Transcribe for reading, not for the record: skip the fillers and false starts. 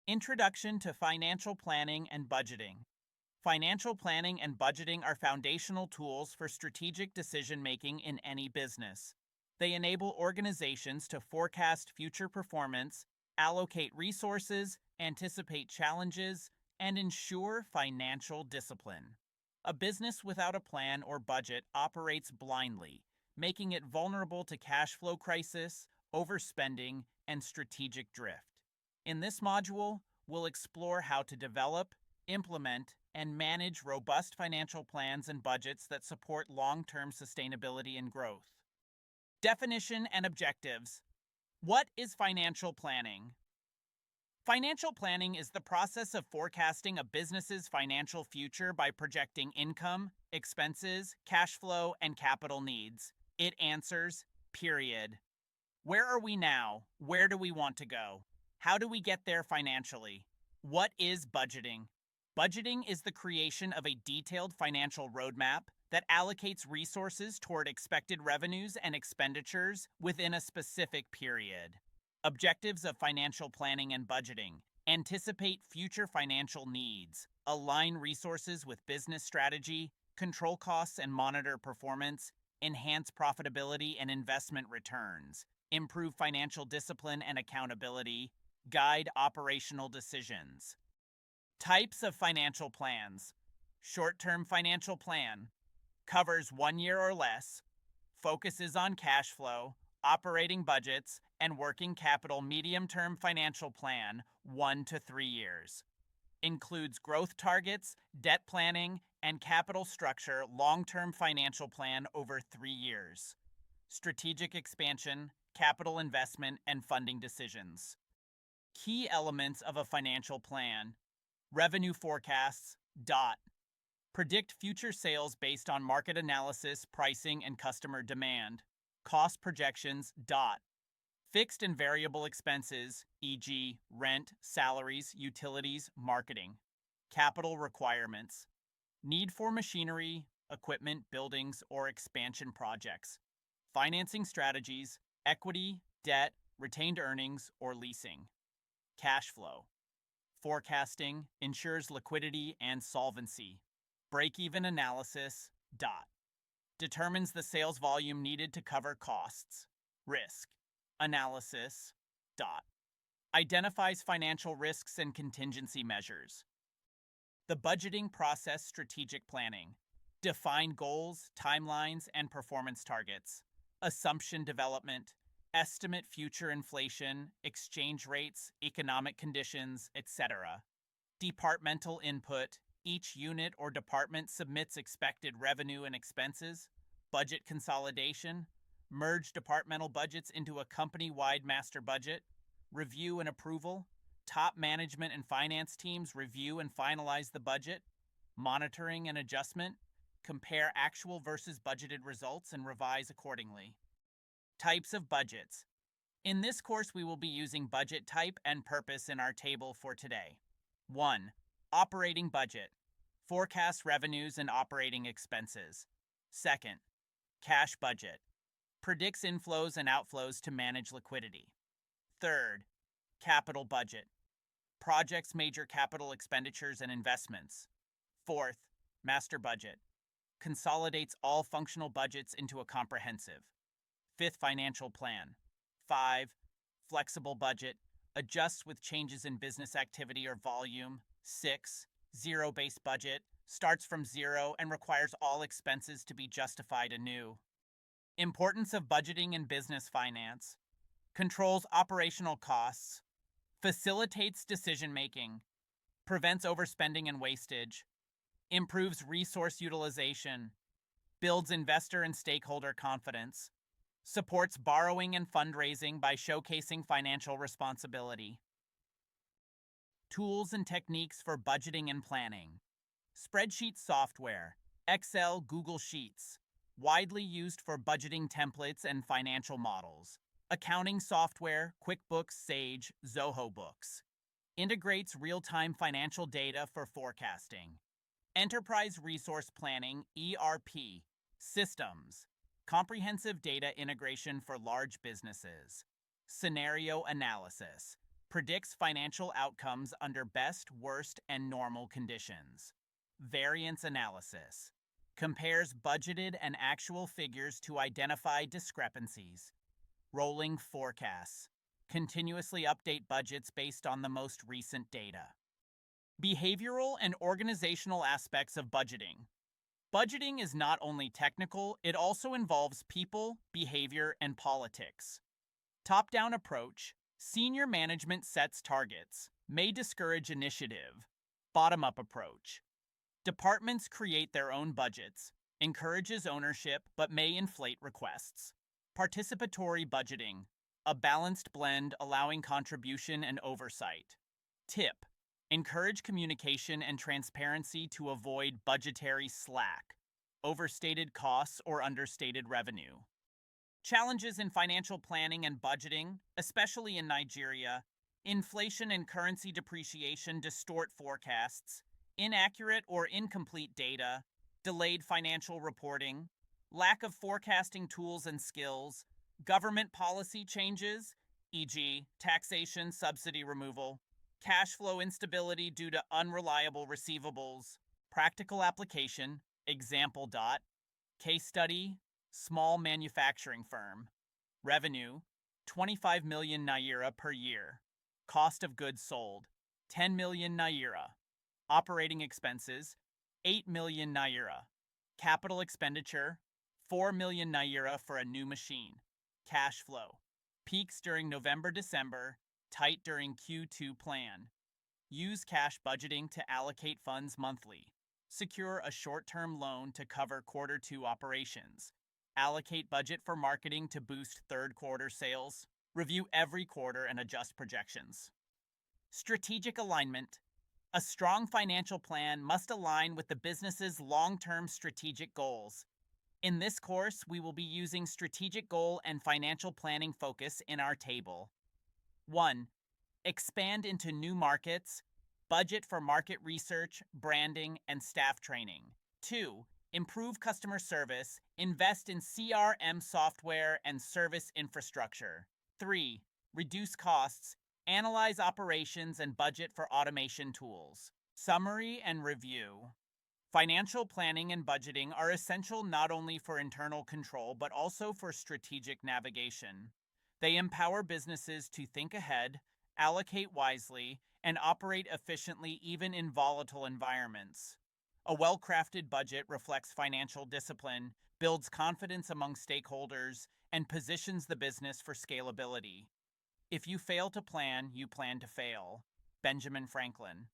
Introduction to Financial Planning and Budgeting. Financial planning and budgeting are foundational tools for strategic decision-making in any business. They enable organizations to forecast future performance, allocate resources, anticipate challenges, and ensure financial discipline. A business without a plan or budget operates blindly, making it vulnerable to cash flow crisis, overspending, and strategic drift. In this module, we'll explore how to develop, implement, and manage robust financial plans and budgets that support long-term sustainability and growth. Definition and objectives. What is financial planning? Financial planning is the process of forecasting a business's financial future by projecting income, expenses, cash flow, and capital needs. It answers, period. Where are we now? Where do we want to go? How do we get there financially? What is budgeting? Budgeting is the creation of a detailed financial roadmap that allocates resources toward expected revenues and expenditures within a specific period. Objectives of financial planning and budgeting: anticipate future financial needs, align resources with business strategy, control costs and monitor performance, enhance profitability and investment returns, improve financial discipline and accountability, guide operational decisions. Types of financial plans. Short-term financial plan covers 1 year or less, focuses on cash flow, operating budgets, and working capital. Medium-term financial plan, 1 to 3 years. Includes growth targets, debt planning, and capital structure. Long-term financial plan over 3 years. Strategic expansion, capital investment, and funding decisions. Key elements of a financial plan. Revenue forecasts. Predict future sales based on market analysis, pricing, and customer demand. Cost projections. Fixed and variable expenses, e.g., rent, salaries, utilities, marketing. Capital requirements. Need for machinery, equipment, buildings, or expansion projects. Financing strategies, equity, debt, retained earnings, or leasing. Cash flow. Forecasting ensures liquidity and solvency. Break-even analysis. Determines the sales volume needed to cover costs. Risk analysis. Identifies financial risks and contingency measures. The budgeting process. Strategic planning. Define goals, timelines, and performance targets. Assumption development. Estimate future inflation, exchange rates, economic conditions, etc. Departmental input. Each unit or department submits expected revenue and expenses. Budget consolidation. Merge departmental budgets into a company-wide master budget. Review and approval. Top management and finance teams review and finalize the budget. Monitoring and adjustment. Compare actual versus budgeted results and revise accordingly. Types of budgets. In this course, we will be using budget type and purpose in our table for today. 1. Operating budget. Forecasts revenues and operating expenses. 2nd. Cash budget. Predicts inflows and outflows to manage liquidity. 3rd. Capital budget. Projects major capital expenditures and investments. 4th. Master budget. Consolidates all functional budgets into a comprehensive. 5th. Financial plan. 5. Flexible budget. Adjusts with changes in business activity or volume. 6. Zero-based budget. Starts from zero and requires all expenses to be justified anew. Importance of budgeting in business finance. Controls operational costs. Facilitates decision-making. Prevents overspending and wastage. Improves resource utilization. Builds investor and stakeholder confidence. Supports borrowing and fundraising by showcasing financial responsibility. Tools and techniques for budgeting and planning. Spreadsheet software, Excel, Google Sheets. Widely used for budgeting templates and financial models. Accounting software, QuickBooks, Sage, Zoho Books. Integrates real-time financial data for forecasting. Enterprise Resource Planning, ERP. Systems. Comprehensive data integration for large businesses. Scenario analysis. Predicts financial outcomes under best, worst, and normal conditions. Variance analysis. Compares budgeted and actual figures to identify discrepancies. Rolling forecasts. Continuously update budgets based on the most recent data. Behavioral and organizational aspects of budgeting. Budgeting is not only technical, it also involves people, behavior, and politics. Top-down approach. Senior management sets targets, may discourage initiative. Bottom-up approach. Departments create their own budgets, encourages ownership, but may inflate requests. Participatory budgeting. A balanced blend allowing contribution and oversight. Tip. Encourage communication and transparency to avoid budgetary slack, overstated costs, or understated revenue. Challenges in financial planning and budgeting, especially in Nigeria. Inflation and currency depreciation distort forecasts, inaccurate or incomplete data, delayed financial reporting, lack of forecasting tools and skills, government policy changes, e.g., taxation subsidy removal, cash flow instability due to unreliable receivables, practical application, example. Case study, small manufacturing firm. Revenue, 25 million naira per year. Cost of goods sold, 10 million naira. Operating expenses, 8 million naira. Capital expenditure, 4 million naira for a new machine. Cash flow, peaks during November-December, tight during Q2 plan. Use cash budgeting to allocate funds monthly. Secure a short-term loan to cover Q2 operations. Allocate budget for marketing to boost third quarter sales. Review every quarter and adjust projections. Strategic alignment. A strong financial plan must align with the business's long-term strategic goals. In this course, we will be using strategic goal and financial planning focus in our table. 1. Expand into new markets. Budget for market research, branding, and staff training. 2. Improve customer service. Invest in CRM software and service infrastructure. 3. Reduce costs. Analyze operations and budget for automation tools. Summary and review. Financial planning and budgeting are essential not only for internal control but also for strategic navigation. They empower businesses to think ahead, allocate wisely, and operate efficiently even in volatile environments. A well-crafted budget reflects financial discipline, builds confidence among stakeholders, and positions the business for scalability. If you fail to plan, you plan to fail. Benjamin Franklin.